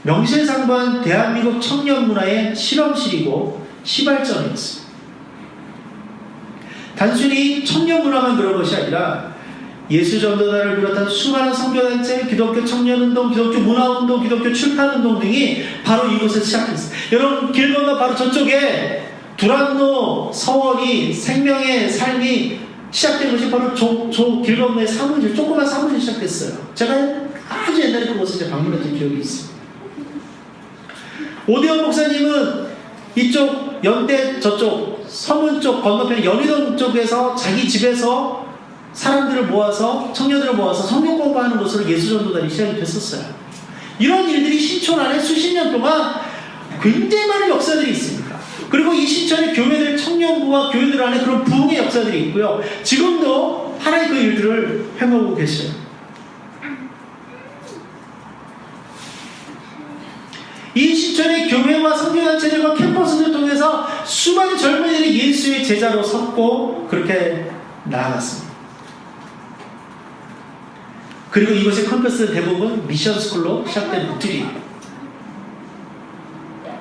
명실상부한 대한민국 청년 문화의 실험실이고 시발점이었습니다. 단순히 청년 문화만 그런 것이 아니라 예수전도단을 비롯한 수많은 선교단체, 기독교 청년운동, 기독교 문화운동, 기독교 출판운동 등이 바로 이곳에서 시작했어요. 여러분, 길 건너 바로 저쪽에 두란노 서원이 생명의 삶이 시작된 것이 바로 길 건너의 사무실, 조그만 사무실 시작됐어요. 제가 아주 옛날에 그곳을 방문했던 기억이 있습니다. 오대원 목사님은 이쪽 연대 저쪽 서문 쪽 건너편 연희동 쪽에서 자기 집에서 사람들을 모아서, 청년들을 모아서 성경 공부하는 곳으로 예수전도단이 시작이 됐었어요. 이런 일들이 신촌 안에 수십 년 동안 굉장히 많은 역사들이 있습니다. 그리고 이 신촌의 교회들, 청년부와 교회들 안에 그런 부흥의 역사들이 있고요. 지금도 하나의 그 일들을 행하고 계셔요. 이 신촌의 교회와 선교단체들과 캠퍼스를 통해서 수많은 젊은이들이 예수의 제자로 섰고 그렇게 나아갔습니다. 그리고 이것의 캠퍼스 대부분 미션스쿨로 시작된 곳들이에요.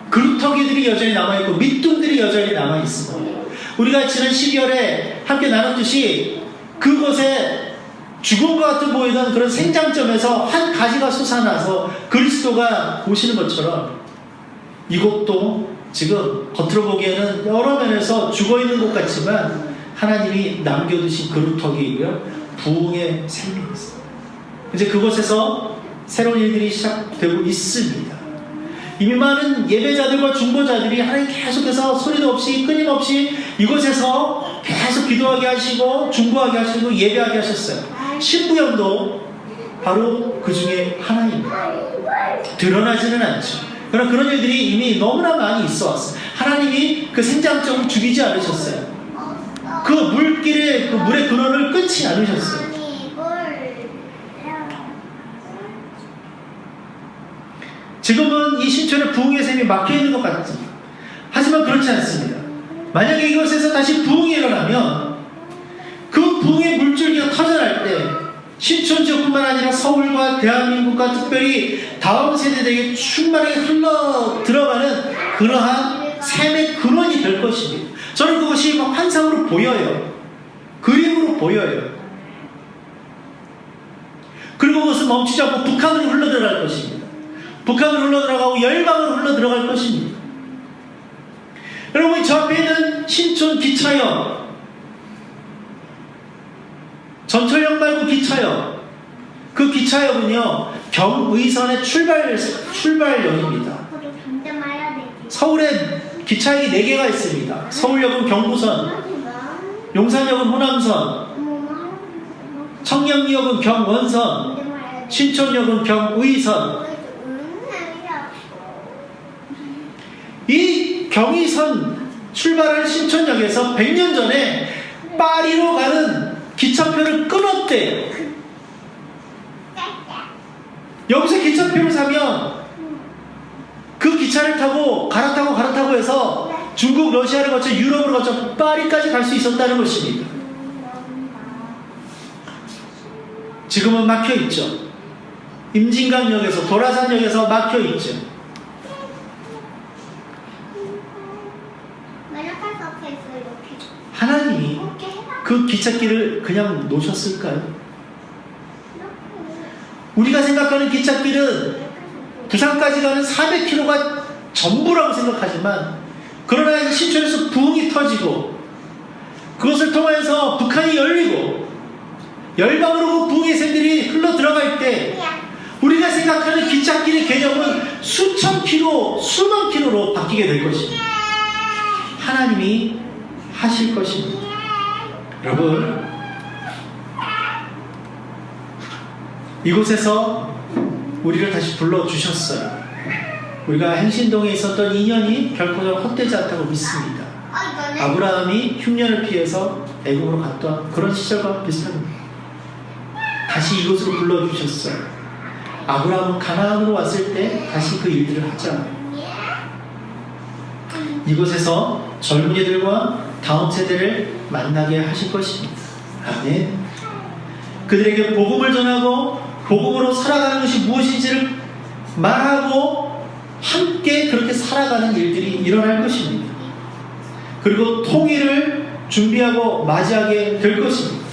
그루터기들이 여전히 남아있고 밑둥들이 여전히 남아있습니다. 우리가 지난 12월에 함께 나눴듯이 그곳에 죽음과 같은 보이던 그런 생장점에서 한 가지가 솟아나서 그리스도가 오시는 것처럼 이곳도 지금 겉으로 보기에는 여러 면에서 죽어있는 것 같지만 하나님이 남겨두신 그루터기이고요, 부흥의 셈이 있습니다. 이제 그곳에서 새로운 일들이 시작되고 있습니다. 이미 많은 예배자들과 중보자들이 하나님 계속해서 소리도 없이 끊임없이 이곳에서 계속 기도하게 하시고 중보하게 하시고 예배하게 하셨어요. 신부연도 바로 그 중에 하나입니다. 드러나지는 않죠. 그러나 그런 일들이 이미 너무나 많이 있어 왔어요. 하나님이 그 생장점을 죽이지 않으셨어요. 그 물길에, 그 물의 근원을 끊지 않으셨어요. 지금은 이 신촌에 부흥의 셈이 막혀있는 것 같습니다. 하지만 그렇지 않습니다. 만약에 이곳에서 다시 부흥이 일어나면 그 부흥의 물줄기가 터져날 때 신촌 지역뿐만 아니라 서울과 대한민국과 특별히 다음 세대에게 충만하게 흘러 들어가는 그러한 셈의 근원이 될 것입니다. 저는 그것이 막 환상으로 보여요. 그림으로 보여요. 그리고 그것은 멈추지 않고 북한으로 흘러 들어갈 것입니다. 북한으로 흘러들어가고 열방으로 흘러들어갈 것입니다. 여러분, 저 앞에 있는 신촌 기차역, 전철역 말고 기차역, 그 기차역은요 경의선의 출발역입니다. 서울에 기차역이 4개가 있습니다. 서울역은 경부선, 용산역은 호남선, 청량리역은 경원선, 신촌역은 경의선. 이 경의선 출발한 신촌역에서 100년 전에 파리로 가는 기차표를 끊었대요. 여기서 기차표를 사면 그 기차를 타고 갈아타고 해서 중국, 러시아를 거쳐 유럽을 거쳐 파리까지 갈 수 있었다는 것입니다. 지금은 막혀있죠. 임진강역에서 도라산역에서 막혀있죠. 하나님이 그 기찻길을 그냥 놓으셨을까요? 우리가 생각하는 기찻길은 부산까지 가는 400km가 전부라고 생각하지만, 그러나 신촌에서 부흥이 터지고 그것을 통해서 북한이 열리고 열방으로 부흥의 샘들이 흘러 들어갈 때 우리가 생각하는 기찻길의 개념은 수천 킬로, 수만 킬로로 바뀌게 될 것입니다. 하나님이 하실 것입니다. 여러분, 이곳에서 우리를 다시 불러주셨어요. 우리가 행신동에 있었던 인연이 결코 헛되지 않다고 믿습니다. 아브라함이 흉년을 피해서 애굽으로 갔던 그런 시절과 비슷합니다. 다시 이곳으로 불러주셨어요. 아브라함은 가나안으로 왔을 때 다시 그 일들을 하자. 이곳에서 젊은이들과 다음 세대를 만나게 하실 것입니다. 아멘. 그들에게 복음을 전하고 복음으로 살아가는 것이 무엇인지를 말하고 함께 그렇게 살아가는 일들이 일어날 것입니다. 그리고 통일을 준비하고 맞이하게 될 것입니다.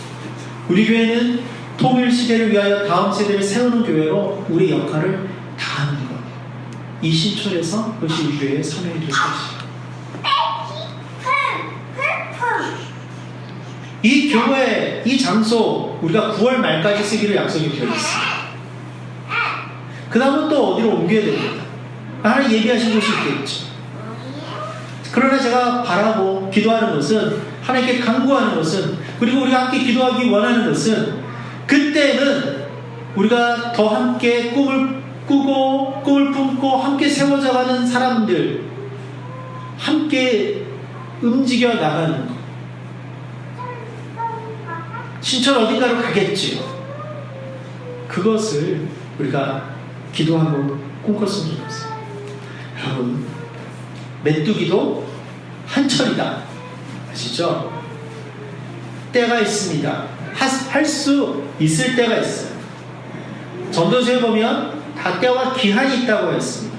우리 교회는 통일 시대를 위하여 다음 세대를 세우는 교회로 우리 역할을 다하는 것, 이 신촌에서 그것이 우리 교회의 사명이 될 것입니다. 이 교회, 이 장소 우리가 9월 말까지 쓰기로 약속이 되어 있습니다. 그 다음은 또 어디로 옮겨야 됩니다. 하나님 예비하신 곳이 있겠죠. 그러나 제가 바라고 기도하는 것은, 하나님께 간구하는 것은, 그리고 우리가 함께 기도하기 원하는 것은, 그때는 우리가 더 함께 꿈을 꾸고 꿈을 품고 함께 세워져가는 사람들, 함께 움직여 나가는 것. 신촌 어딘가로 가겠지요. 그것을 우리가 기도하고 꿈꿨으면 좋겠어요. 여러분, 메뚜기도 한철이다. 아시죠? 때가 있습니다. 할 수 있을 때가 있어요. 전도서에 보면 다 때와 기한이 있다고 했습니다.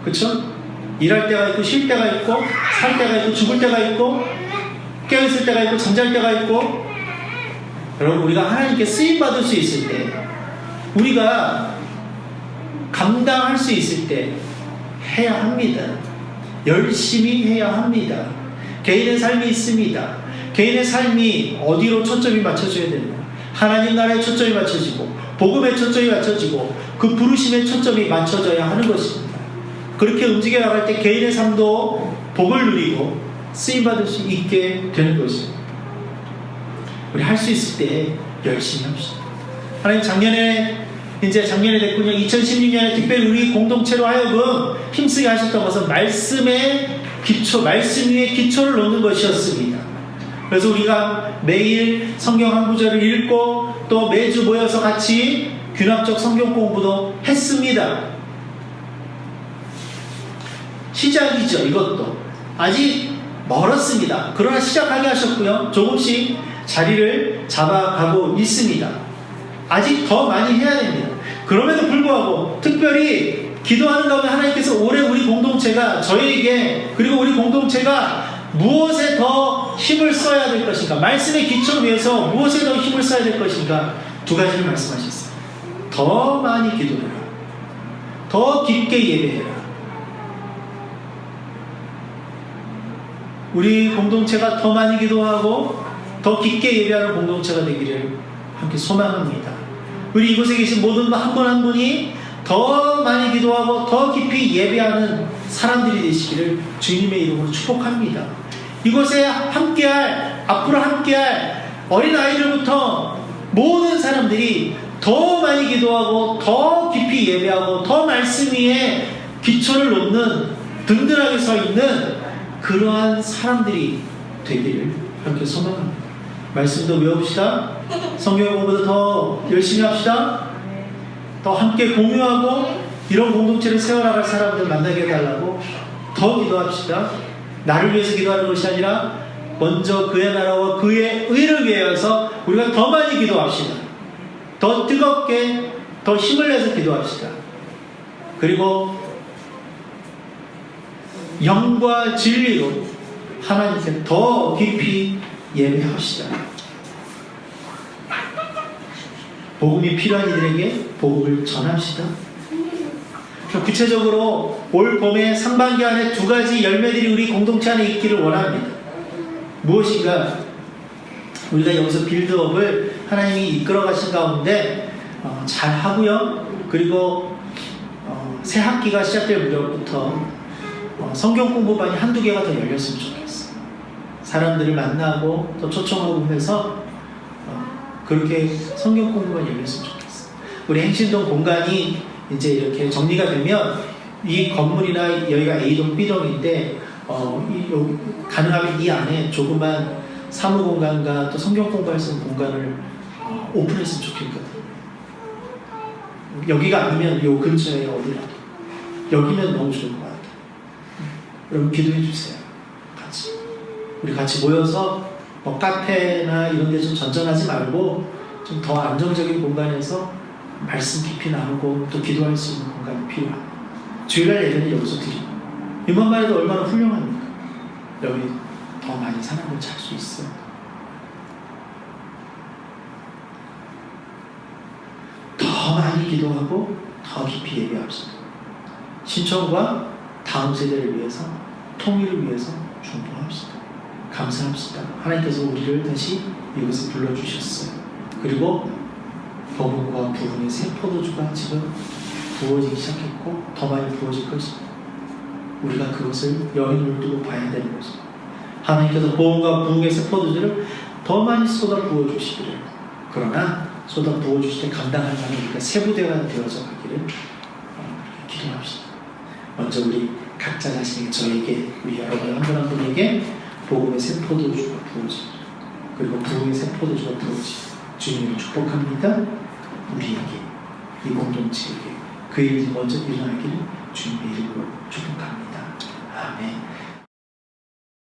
그렇죠? 일할 때가 있고 쉴 때가 있고 살 때가 있고 죽을 때가 있고 깨어있을 때가 있고 잠잘 때가 있고. 여러분, 우리가 하나님께 쓰임받을 수 있을 때, 우리가 감당할 수 있을 때 해야 합니다. 열심히 해야 합니다. 개인의 삶이 있습니다. 개인의 삶이 어디로 초점이 맞춰져야 됩니다. 하나님 나라에 초점이 맞춰지고 복음에 초점이 맞춰지고 그 부르심에 초점이 맞춰져야 하는 것입니다. 그렇게 움직여 나갈 때 개인의 삶도 복을 누리고 쓰임받을 수 있게 되는 것입니다. 우리 할 수 있을 때 열심히 합시다. 하나님, 작년에 됐군요. 2016년에 특별히 우리 공동체로 하여금 힘쓰게 하셨던 것은 말씀의 기초, 말씀 위에 기초를 놓는 것이었습니다. 그래서 우리가 매일 성경 한 구절을 읽고 또 매주 모여서 같이 균합적 성경 공부도 했습니다. 시작이죠. 이것도 아직 멀었습니다. 그러나 시작하게 하셨고요. 조금씩 자리를 잡아가고 있습니다. 아직 더 많이 해야 됩니다. 그럼에도 불구하고 특별히 기도하는 가운데 하나님께서 올해 우리 공동체가 저희에게, 그리고 우리 공동체가 무엇에 더 힘을 써야 될 것인가, 말씀의 기초를 위해서 무엇에 더 힘을 써야 될 것인가, 두 가지를 말씀하셨어요. 더 많이 기도해라. 더 깊게 예배해라. 우리 공동체가 더 많이 기도하고 더 깊게 예배하는 공동체가 되기를 함께 소망합니다. 우리 이곳에 계신 모든 한 분 한 분이 더 많이 기도하고 더 깊이 예배하는 사람들이 되시기를 주님의 이름으로 축복합니다. 이곳에 함께할, 앞으로 함께할 어린아이들부터 모든 사람들이 더 많이 기도하고 더 깊이 예배하고 더 말씀 위에 기초를 놓는, 든든하게 서 있는 그러한 사람들이 되기를 그렇게 소망합니다. 말씀도 외웁시다. 성경 공부도 더 열심히 합시다. 더 함께 공유하고 이런 공동체를 세워나갈 사람들 만나게 해달라고 더 기도합시다. 나를 위해서 기도하는 것이 아니라 먼저 그의 나라와 그의 의를 위해서 우리가 더 많이 기도합시다. 더 뜨겁게, 더 힘을 내서 기도합시다. 그리고 영과 진리로 하나님께 더 깊이 예배합시다. 복음이 필요한 이들에게 복음을 전합시다. 구체적으로 올 봄에 상반기 안에 2가지 열매들이 우리 공동체 안에 있기를 원합니다. 무엇인가? 우리가 여기서 빌드업을 하나님이 이끌어 가신 가운데 잘 하고요. 그리고 새 학기가 시작될 무렵부터 성경 공부반이 1-2개가 더 열렸으면 좋겠어요. 사람들을 만나고 또 초청하고 해서 그렇게 성경 공부반이 열렸으면 좋겠어요. 우리 행신동 공간이 이제 이렇게 정리가 되면 이 건물이나 여기가 A동, B동인데 가능하면 이 안에 조그만 사무공간과 또 성경 공부할 수 있는 공간을 오픈했으면 좋겠거든요. 여기가 아니면 요 근처에 어디라도 여기면 너무 좋을 것 같아요. 여러분 기도해 주세요. 우리 같이 모여서 카페나 이런 데 좀 전전하지 말고 좀 더 안정적인 공간에서 말씀 깊이 나누고 또 기도할 수 있는 공간이 필요합니다. 주일날 예배는 여기서 드리고 이것만 해도 얼마나 훌륭합니까? 여기 더 많이 사람을 찾을 수 있어요. 더 많이 기도하고 더 깊이 예배합시다. 신청과 다음 세대를 위해서, 통일을 위해서 중보합시다. 감사합시다. 하나님께서 우리를 다시 이곳에 불러주셨어요. 그리고 복음과 부흥의 새 포도주가 지금 부어지기 시작했고 더 많이 부어질 것입니다. 우리가 그것을 여인을 두고 봐야 되는 것입니다. 하나님께서 복음과 부흥의 새 포도주를 더 많이 쏟아 부어주시기를, 그러나 쏟아 부어주실 때 감당할 만한 우리가 새 부대가 되어져 가기를 기도합시다. 먼저 우리 각자 자신에게, 저에게, 우리 여러분 한 분 한 분에게 복음의 새 포도주가 부어지고 그리고 부흥의 새 포도주가 부어지고 주님을 축복합니다. 우리에게, 이 공동체에게 그 일이 먼저 일어나기를 주님의 이름으로 축복합니다. 아멘.